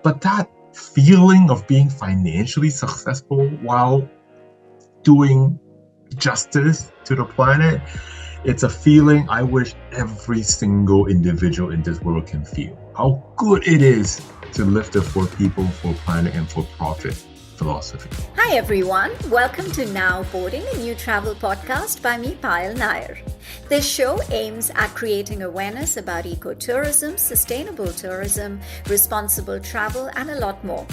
But that feeling of being financially successful while doing justice to the planet, it's a feeling I wish every single individual in this world can feel. How good it is to live the for people, for planet, and for profit philosophy. Hi everyone, welcome to Now Boarding, a new travel podcast by me, Payal Nair. This show aims at creating awareness about ecotourism, sustainable tourism, responsible travel, and a lot more.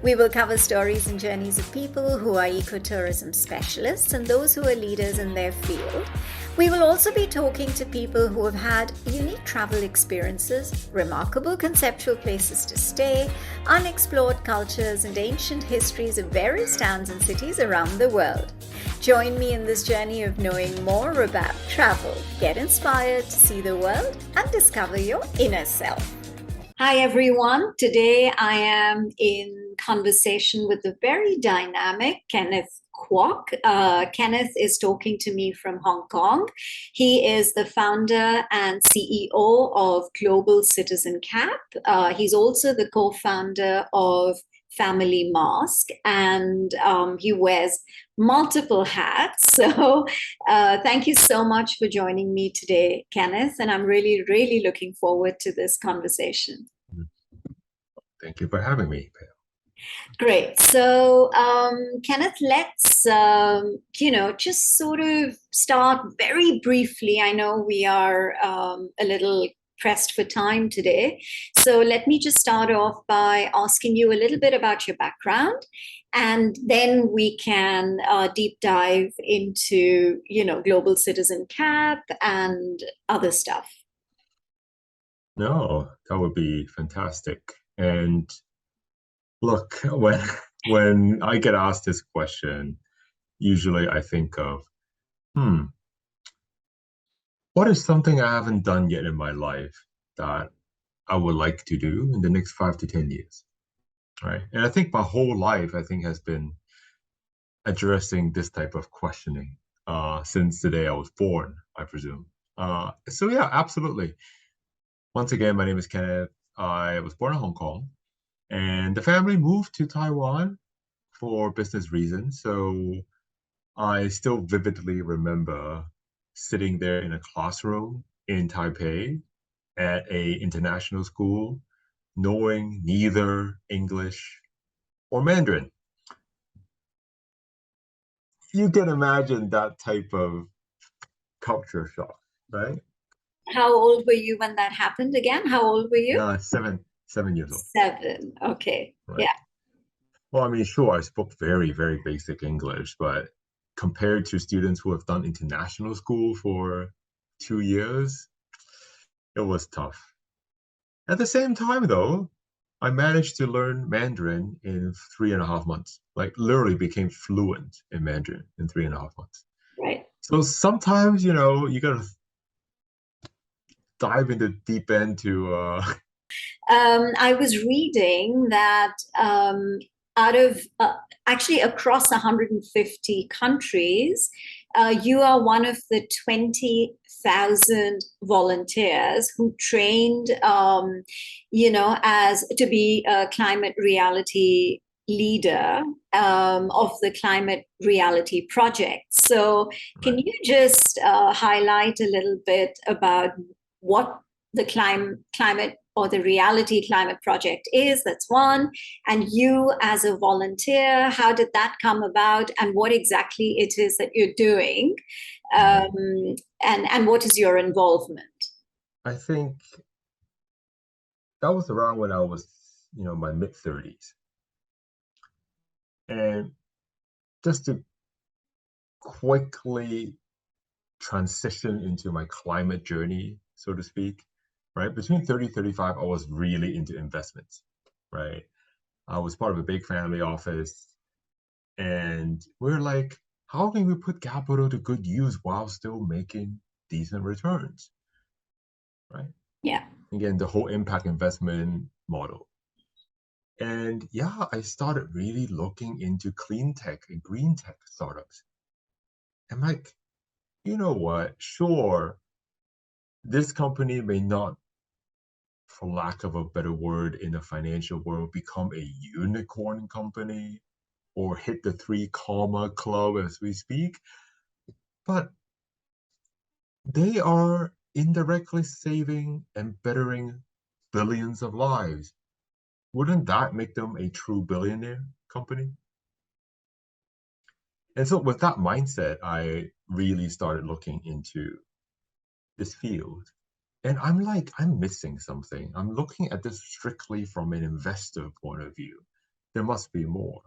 We will cover stories and journeys of people who are ecotourism specialists and those who are leaders in their field. We will also be talking to people who have had unique travel experiences, remarkable conceptual places to stay, unexplored cultures, and ancient histories of various towns and cities around the world. Join me in this journey of knowing more about travel. Get inspired to see the world and discover your inner self. Hi everyone. Today I am in conversation with the very dynamic Kenneth Kwok. Kenneth is talking to me from Hong Kong. He is the founder and CEO of Global Citizen Cap. He's also the co-founder of Family Mask, and he wears multiple hats. So thank you so much for joining me today, Kenneth, and I'm really, really looking forward to this conversation. Thank you for having me, Payal. Great. So, Kenneth, let's, just sort of start very briefly. I know we are a little pressed for time today. So let me just start off by asking you a little bit about your background, and then we can deep dive into, Global Citizen Cap and other stuff. No, that would be fantastic. And look, when I get asked this question, usually I think of, what is something I haven't done yet in my life that I would like to do in the next 5 to 10 years, right? And I think my whole life, has been addressing this type of questioning since the day I was born, I presume. So yeah, absolutely. Once again, my name is Kenneth. I was born in Hong Kong, and the family moved to Taiwan for business reasons. So I still vividly remember sitting there in a classroom in Taipei at a international school, knowing neither English or Mandarin. You can imagine that type of culture shock, right? How old were you when that happened again? How old were you? 7 years old. 7. Okay. Right. Yeah. Well, I mean, sure, I spoke very, very basic English, but compared to students who have done international school for 2 years, it was tough. At the same time, though, I managed to learn Mandarin in 3.5 months, like literally became fluent in Mandarin in 3.5 months. Right. So sometimes, you gotta dive into deep end to I was reading that out of actually across 150 countries, you are one of the 20,000 volunteers who trained, as to be a climate reality leader of the Climate Reality Project. So, can you just highlight a little bit about what the climate or the Reality Climate Project is? That's one. And you as a volunteer, how did that come about, and what exactly it is that you're doing, and what is your involvement? I think that was around when I was, my mid-30s. And just to quickly transition into my climate journey, so to speak, right? Between 30 35, I was really into investments, right? I was part of a big family office, and we're like, how can we put capital to good use while still making decent returns, right? Yeah. Again, the whole impact investment model. And yeah, I started really looking into clean tech and green tech startups. I'm like, you know what? Sure, this company may not for lack of a better word, in the financial world, become a unicorn company or hit the 3 comma club as we speak. But they are indirectly saving and bettering billions of lives. Wouldn't that make them a true billionaire company? And so with that mindset, I really started looking into this field. And I'm like, I'm missing something. I'm looking at this strictly from an investor point of view. There must be more.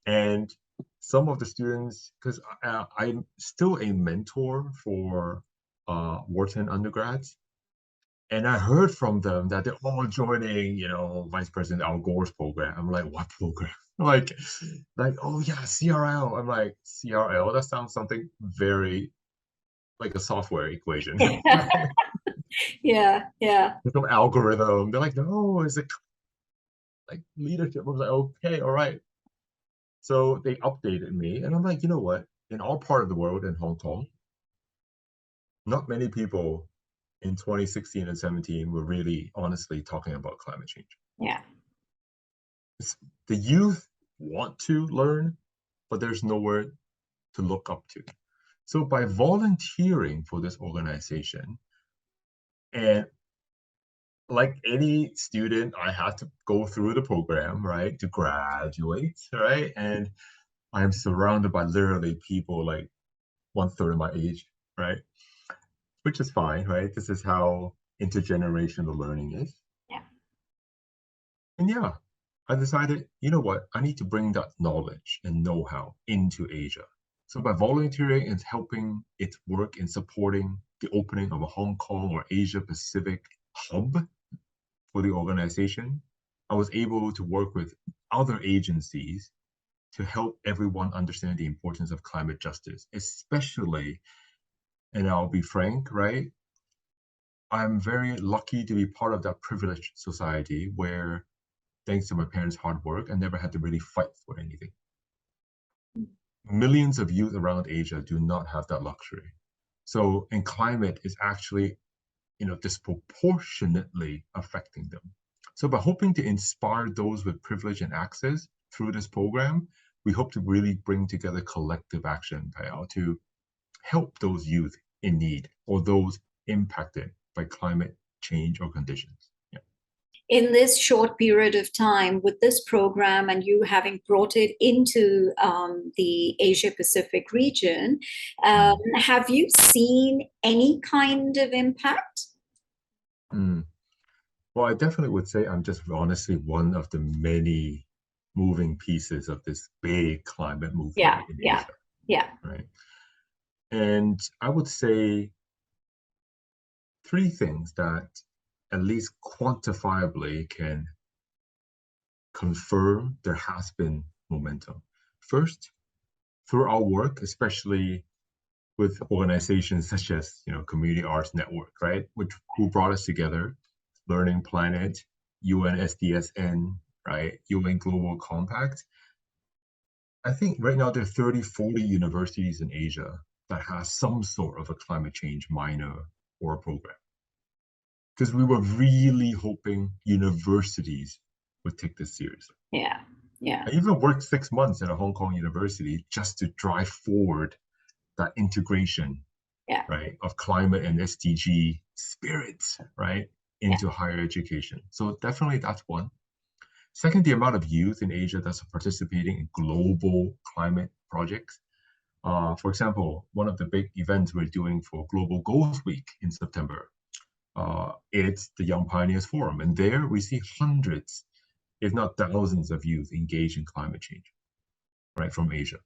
And some of the students, because I'm still a mentor for Wharton undergrads, and I heard from them that they're all joining, Vice President Al Gore's program. I'm like, what program? like, oh yeah, CRL. I'm like, CRL? That sounds something very like a software equation. Yeah, yeah. Some algorithm. They're like, no, it's like leadership. I was like, okay, all right. So they updated me, and I'm like, you know what? In our part of the world, in Hong Kong, not many people in 2016 and 17 were really honestly talking about climate change. Yeah. The youth want to learn, but there's nowhere to look up to. So by volunteering for this organization, and like any student, I had to go through the program, right, to graduate, right? And I'm surrounded by literally people like 1/3 of my age, right? Which is fine, right? This is how intergenerational learning is. Yeah. And yeah, I decided, you know what? I need to bring that knowledge and know-how into Asia. So by volunteering and helping it work in supporting the opening of a Hong Kong or Asia Pacific hub for the organization, I was able to work with other agencies to help everyone understand the importance of climate justice, especially, and I'll be frank, right? I'm very lucky to be part of that privileged society where, thanks to my parents' hard work, I never had to really fight for anything. Millions of youth around Asia do not have that luxury. So, and climate is actually, disproportionately affecting them. So by hoping to inspire those with privilege and access through this program, we hope to really bring together collective action, Payal, to help those youth in need or those impacted by climate change or conditions. Yeah. In this short period of time with this program and you having brought it into the Asia Pacific region, have you seen any kind of impact? Well, I definitely would say I'm just honestly one of the many moving pieces of this big climate movement Yeah, in yeah, Asia, yeah. right? And I would say 3 things that at least quantifiably can confirm there has been momentum. First, through our work, especially with organizations such as Community Arts Network, right, who brought us together, Learning Planet, UNSDSN, right, UN Global Compact. I think right now there are 30, 40 universities in Asia that has some sort of a climate change minor or a program. Because we were really hoping universities would take this seriously. Yeah, yeah. I even worked 6 months at a Hong Kong university just to drive forward that integration, Yeah, right, of climate and SDG spirits, right, yeah. into higher education. So definitely that's one. Second, the amount of youth in Asia that's participating in global climate projects. For example, one of the big events we're doing for Global Goals Week in September, it's the Young Pioneers Forum. And there we see hundreds, if not thousands of youth engaged in climate change, right, from Asia.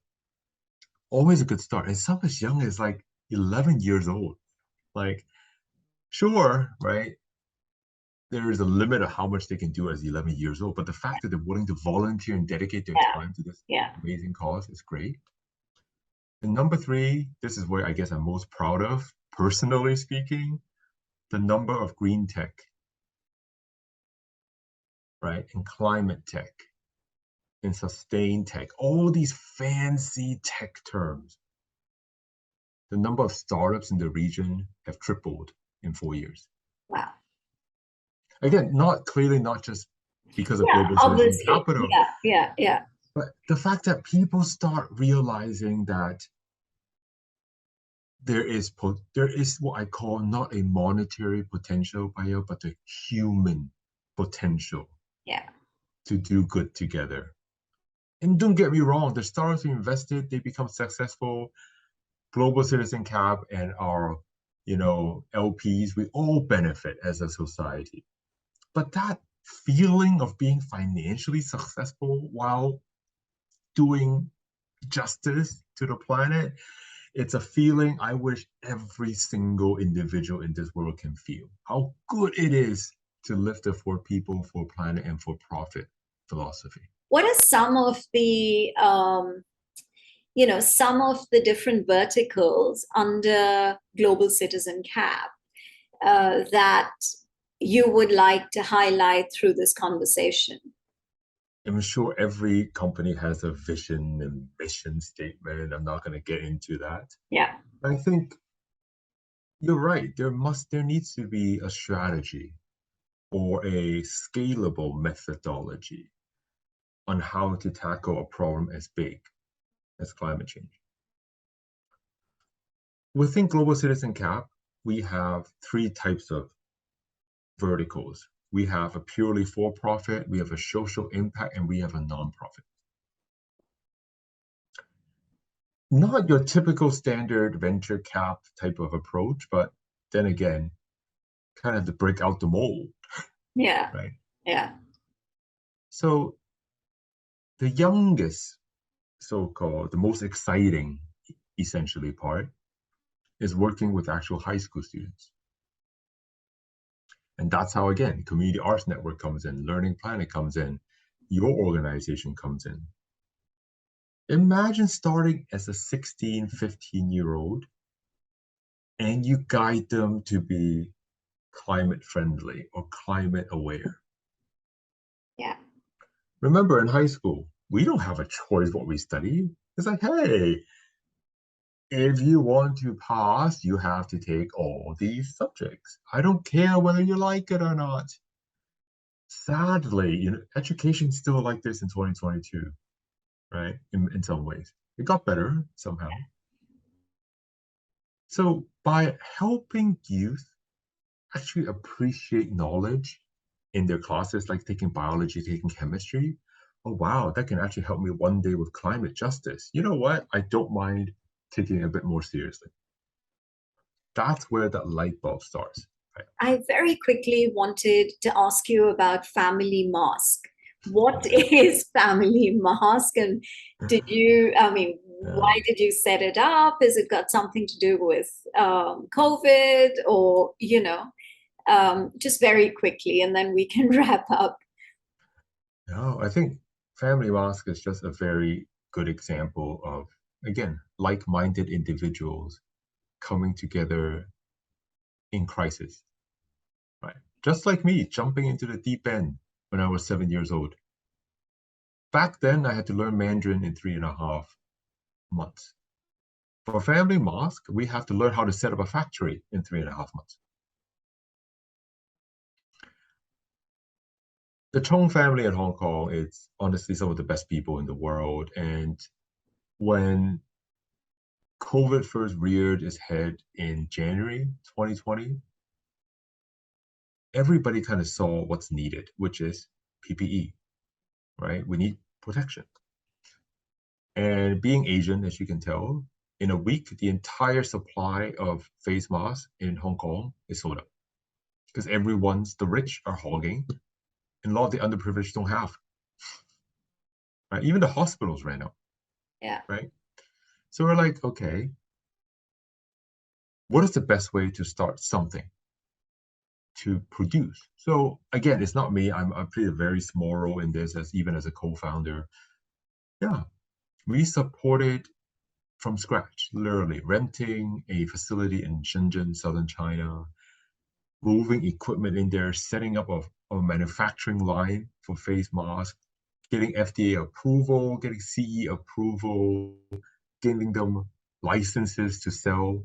Always a good start. And some as young as like 11 years old. Like, sure, right, there is a limit of how much they can do as 11 years old, but the fact that they're willing to volunteer and dedicate their Yeah, time to this yeah. amazing cause is great. And number 3, this is where I guess I'm most proud of, personally speaking, the number of green tech, right, and climate tech, and sustain tech, all these fancy tech terms. The number of startups in the region have tripled in 4 years. Wow. Again, not just because of Yeah, global citizen obviously. capital, Yeah. but the fact that people start realizing that there is what I call not a monetary potential, Payal, but a human potential Yeah. to do good together. And don't get me wrong, the startups who invested, they become successful. Global Citizen Cap and our, LPs, we all benefit as a society. But that feeling of being financially successful while doing justice to the planet, it's a feeling I wish every single individual in this world can feel. How good it is to live the for people, for planet, and for profit philosophy. What are some of the different verticals under Global Citizen Cap that you would like to highlight through this conversation? I'm sure every company has a vision and mission statement. I'm not going to get into that. Yeah. I think you're right. There needs to be a strategy or a scalable methodology on how to tackle a problem as big as climate change. Within Global Citizen Cap, we have three types of verticals. We have a purely for-profit, we have a social impact, and we have a non-profit. Not your typical standard venture cap type of approach, but then again, kind of to break out the mold, Yeah. right? Yeah. So the youngest, so-called, the most exciting, essentially, part is working with actual high school students. And that's how, again, Community Arts Network comes in, Learning Planet comes in, your organization comes in. Imagine starting as a 16, 15-year-old and you guide them to be climate friendly or climate aware. Yeah. Remember, in high school, we don't have a choice what we study. It's like, hey, if you want to pass, you have to take all these subjects. I don't care whether you like it or not. Sadly, education's still like this in 2022, right? In some ways. It got better somehow. So by helping youth actually appreciate knowledge in their classes, like taking biology, taking chemistry, oh wow, that can actually help me one day with climate justice. You know what? I don't mind taking it a bit more seriously. That's where that light bulb starts. Right? I very quickly wanted to ask you about Family Mask. What is Family Mask? And why did you set it up? Has it got something to do with COVID or, just very quickly, and then we can wrap up. No, I think Family Mask is just a very good example of, again, like-minded individuals coming together in crisis, right? Just like me, jumping into the deep end when I was 7 years old. Back then, I had to learn Mandarin in 3.5 months. For Family Mask, we have to learn how to set up a factory in 3.5 months. The Chong family in Hong Kong is honestly some of the best people in the world. And when COVID first reared its head in January 2020, everybody kind of saw what's needed, which is PPE, right? We need protection. And being Asian, as you can tell, in a week, the entire supply of face masks in Hong Kong is sold out because the rich are hogging, and a lot of the underprivileged don't have. Right? Even the hospitals ran out. Yeah. Right? So we're like, okay, what is the best way to start something to produce? So again, it's not me. I play a very small role in this even as a co-founder. Yeah, we supported from scratch, literally renting a facility in Shenzhen, southern China, moving equipment in there, setting up a manufacturing line for face masks, getting FDA approval, getting CE approval, giving them licenses to sell.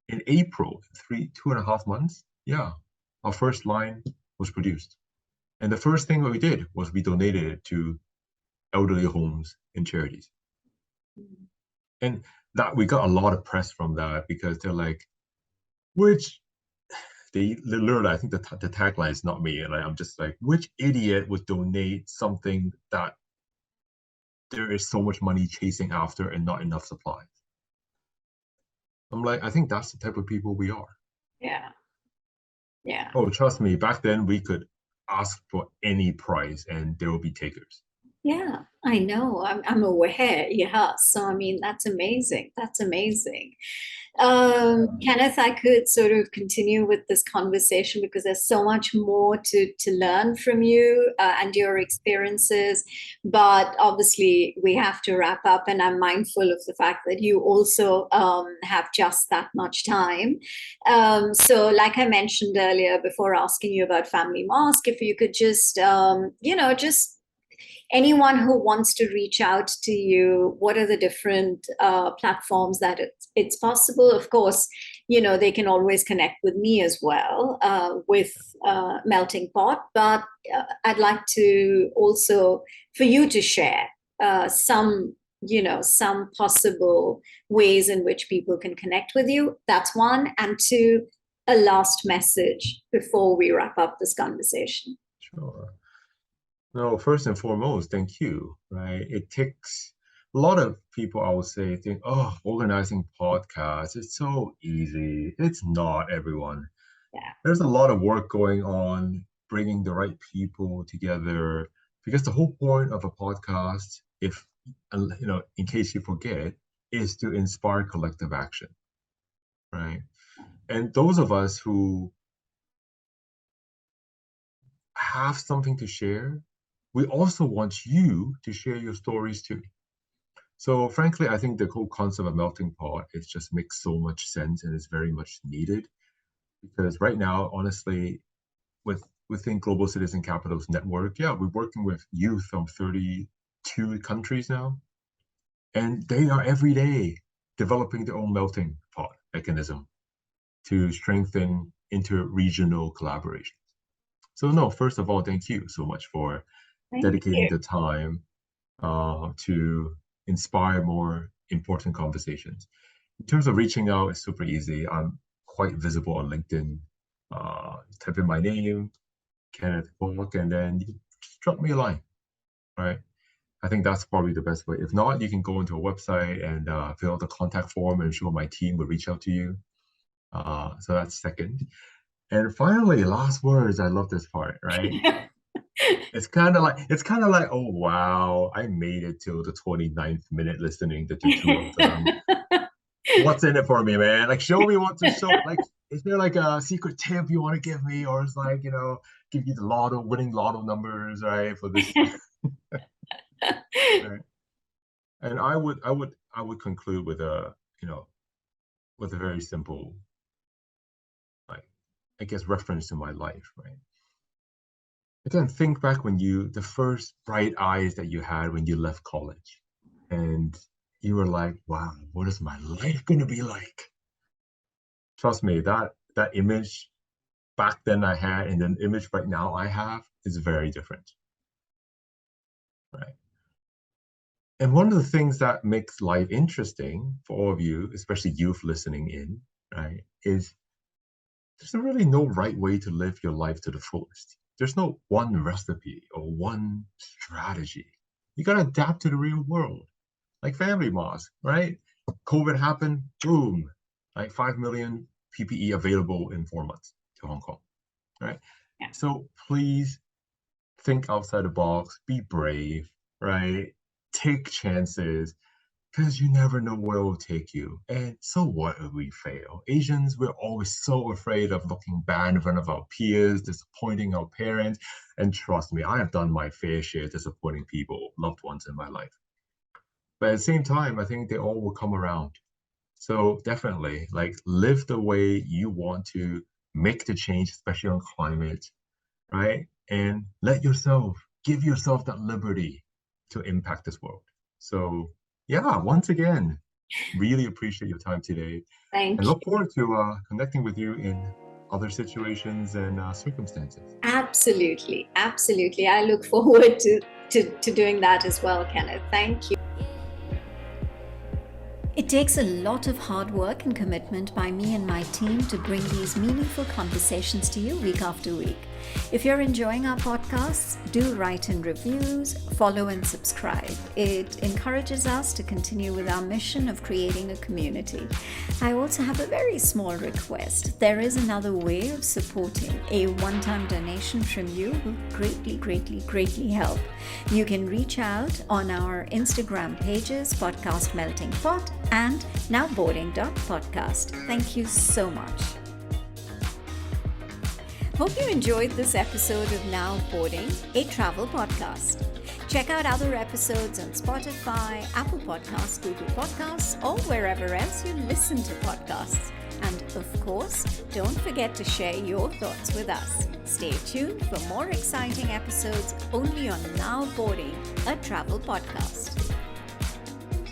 In April, 2.5 months, yeah, our first line was produced. And the first thing that we did was we donated it to elderly homes and charities. And that we got a lot of press from that because they're like, which they literally, I think the tagline is not me. Like, I'm just like, which idiot would donate something that there is so much money chasing after and not enough supplies? I'm like, I think that's the type of people we are. Yeah. Yeah. Oh, trust me, back then we could ask for any price and there will be takers. Yeah, I know. I'm aware. Yeah. So, I mean, that's amazing. That's amazing. Kenneth, I could sort of continue with this conversation because there's so much more to learn from you and your experiences. But obviously, we have to wrap up, and I'm mindful of the fact that you also have just that much time. So, like I mentioned earlier, before asking you about Family Mosque, if you could just, just anyone who wants to reach out to you, what are the different platforms that it's possible? Of course, they can always connect with me as well with Melting Pot, but I'd like to also for you to share some possible ways in which people can connect with you. That's one. And two, a last message before we wrap up this conversation. Sure. No, first and foremost, thank you, right? It takes a lot of people, I would say, think, oh, organizing podcasts, it's so easy. It's not, everyone. Yeah. There's a lot of work going on, bringing the right people together, because the whole point of a podcast, if, in case you forget, is to inspire collective action, right? And those of us who have something to share, we also want you to share your stories too. So frankly, I think the whole concept of melting pot, it just makes so much sense and is very much needed because right now, honestly, within Global Citizen Capital's network, yeah, we're working with youth from 32 countries now, and they are every day developing their own melting pot mechanism to strengthen inter-regional collaboration. So no, first of all, thank you so much for dedicating the time to inspire more important conversations. In terms of reaching out, it's super easy. I'm quite visible on LinkedIn. Type in my name, Kenneth Kwok, and then you just drop me a line, right? I think that's probably the best way. If not, you can go into a website and fill out the contact form, and I'm sure my team will reach out to you. So that's second. And finally, last words. I love this part, right? It's kind of like, oh wow, I made it till the 29th minute listening to two of them. What's in it for me, man? Like, show me what to show. Like, is there like a secret tip you want to give me, or it's like, give you the winning lotto numbers, right? For this. Right. And I would conclude with with a very simple, like, I guess, reference to my life, right? Again, think back when the first bright eyes that you had when you left college, and you were like, wow, what is my life going to be like? Trust me, that image back then I had and the image right now I have is very different, right? And one of the things that makes life interesting for all of you, especially youth listening in, right, is there's really no right way to live your life to the fullest. There's no one recipe or one strategy. You got to adapt to the real world. Like Family Mosque, right? COVID happened, boom, like 5 million PPE available in 4 months to Hong Kong, right? Yeah. So please think outside the box, be brave, right? Take chances, because you never know where it will take you. And so what if we fail? Asians, we're always so afraid of looking bad in front of our peers, disappointing our parents. And trust me, I have done my fair share disappointing people, loved ones in my life. But at the same time, I think they all will come around. So definitely, like, live the way you want to, make the change, especially on climate, right? And give yourself that liberty to impact this world. So yeah, once again, really appreciate your time today Thank and you. look forward to connecting with you in other situations and circumstances. Absolutely. Absolutely. I look forward to doing that as well, Kenneth. Thank you. It takes a lot of hard work and commitment by me and my team to bring these meaningful conversations to you week after week. If you're enjoying our podcasts, do write in reviews, follow and subscribe. It encourages us to continue with our mission of creating a community. I also have a very small request. There is another way of supporting. A one-time donation from you will greatly help. You can reach out on our Instagram pages, Podcast Melting Pot and nowboarding.podcast. Thank you so much. Hope you enjoyed this episode of Now Boarding, a travel podcast. Check out other episodes on Spotify, Apple Podcasts, Google Podcasts, or wherever else you listen to podcasts. And of course, don't forget to share your thoughts with us. Stay tuned for more exciting episodes only on Now Boarding, a travel podcast.